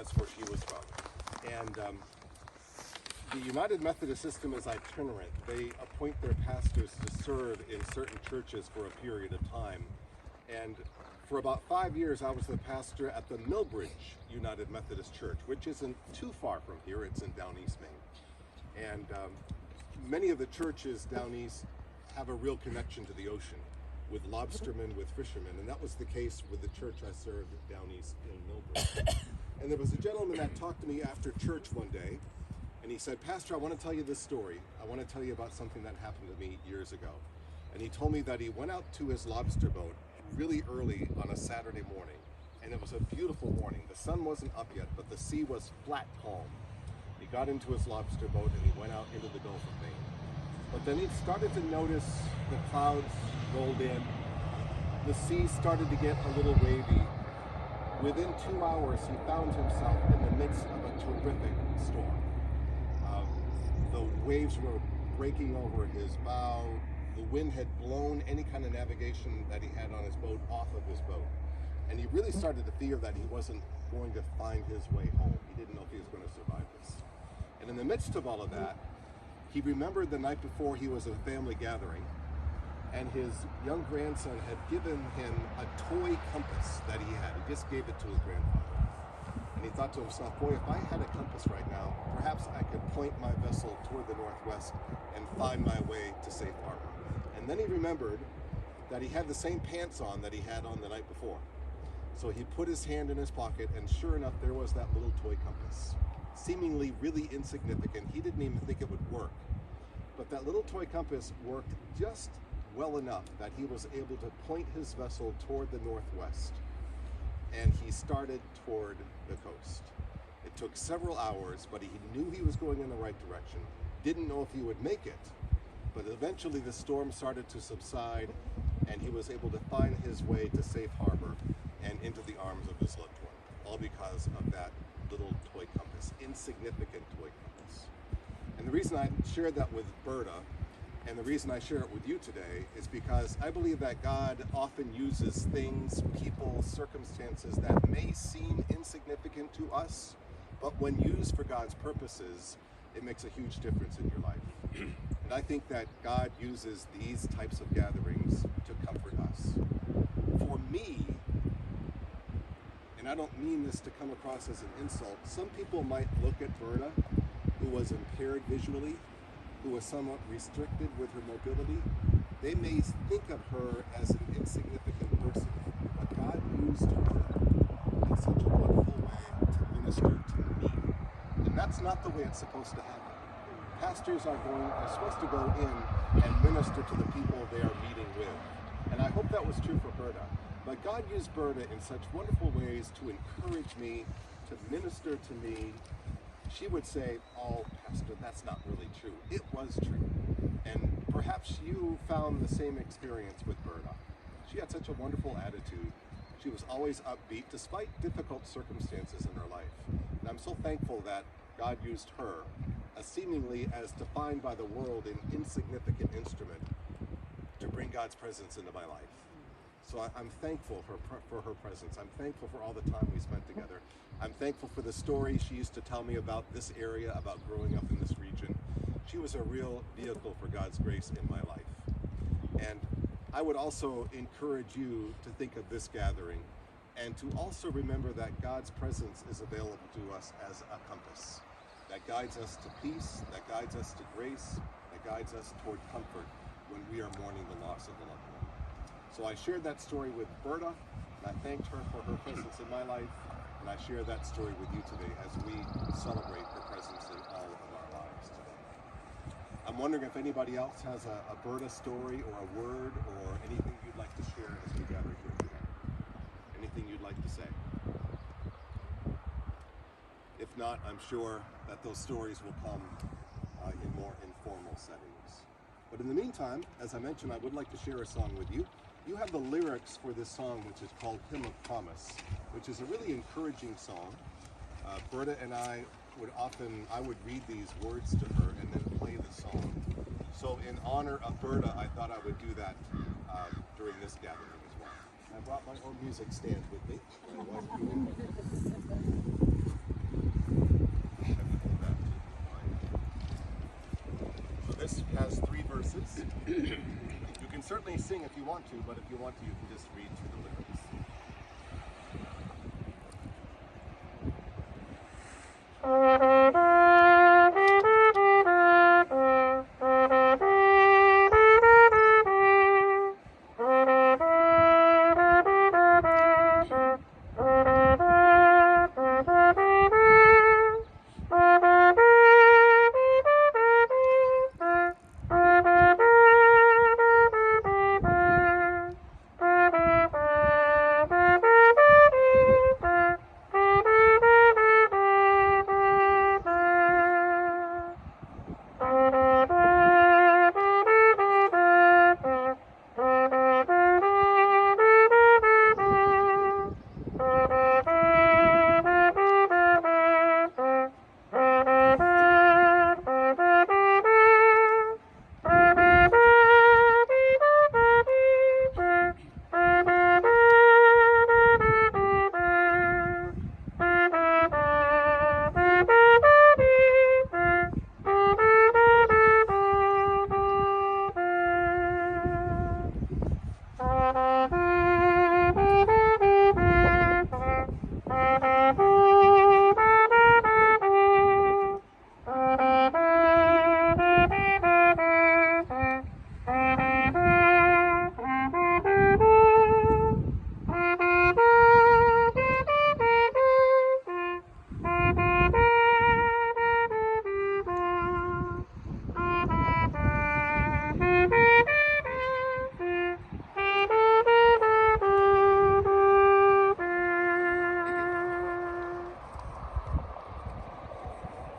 That's where she was from. And the United Methodist system is itinerant. They appoint their pastors to serve in certain churches for a period of time. And for about 5 years, I was the pastor at the Millbridge United Methodist Church, which isn't too far from here. It's in Down East, Maine. And many of the churches down east have a real connection to the ocean, with lobstermen, with fishermen, and that was the case with the church I served down east in Millbridge. And there was a gentleman that talked to me after church one day, and he said, "Pastor, I want to tell you this story. I want to tell you about something that happened to me years ago." And he told me that he went out to his lobster boat really early on a Saturday morning, and it was a beautiful morning. The sun wasn't up yet, but the sea was flat calm. He got into his lobster boat and he went out into the Gulf of Maine. But then he started to notice the clouds rolled in. The sea started to get a little wavy. Within 2 hours, he found himself in the midst of a terrific storm. The waves were breaking over his bow. The wind had blown any kind of navigation that he had on his boat off of his boat. And he really started to fear that he wasn't going to find his way home. He didn't know if he was going to survive this. And in the midst of all of that, he remembered the night before he was at a family gathering, and his young grandson had given him a toy compass that he had. He just gave it to his grandfather. And he thought to himself, boy, if I had a compass right now, perhaps I could point my vessel toward the northwest and find my way to safe harbor. And then he remembered that he had the same pants on that he had on the night before. So he put his hand in his pocket, and sure enough, there was that little toy compass. Seemingly really insignificant. He didn't even think it would work. But that little toy compass worked just well enough that he was able to point his vessel toward the northwest. And he started toward the coast. It took several hours, but he knew he was going in the right direction. Didn't know if he would make it. But eventually the storm started to subside, and he was able to find his way to safe harbor and into the arms of his loved one. All because of that little toy compass, insignificant toy compass. And the reason I shared that with Berta, and the reason I share it with you today, is because I believe that God often uses things, people, circumstances that may seem insignificant to us, but when used for God's purposes, it makes a huge difference in your life. And I think that God uses these types of gatherings to comfort us. For me, and I don't mean this to come across as an insult, some people might look at Berta, who was impaired visually, who was somewhat restricted with her mobility. They may think of her as an insignificant person, but God used her in such a wonderful way to minister to me. And that's not the way it's supposed to happen. Pastors are supposed to go in and minister to the people they are meeting with. And I hope that was true for Berta. But God used Berta in such wonderful ways to encourage me, to minister to me. She would say, "Oh, Pastor, that's not really true." It was true. And perhaps you found the same experience with Berta. She had such a wonderful attitude. She was always upbeat despite difficult circumstances in her life. And I'm so thankful that God used her, seemingly as defined by the world, an insignificant instrument, to bring God's presence into my life. So I'm thankful for her presence. I'm thankful for all the time we spent together. I'm thankful for the stories she used to tell me about this area, about growing up in this region. She was a real vehicle for God's grace in my life. And I would also encourage you to think of this gathering and to also remember that God's presence is available to us as a compass that guides us to peace, that guides us to grace, that guides us toward comfort when we are mourning the loss of a loved one. So I shared that story with Berta, and I thanked her for her presence in my life, and I share that story with you today as we celebrate her presence in all of our lives today. I'm wondering if anybody else has a Berta story or a word or anything you'd like to share as we gather here today. Anything you'd like to say? If not, I'm sure that those stories will come in more informal settings. But in the meantime, as I mentioned, I would like to share a song with you. You have the lyrics for this song, which is called Hymn of Promise, which is a really encouraging song. Berta and I would read these words to her and then play the song. So in honor of Berta, I thought I would do that during this gathering as well. I brought my own music stand with me. you can certainly sing if you want to, but if you want to, you can just read through the lyrics.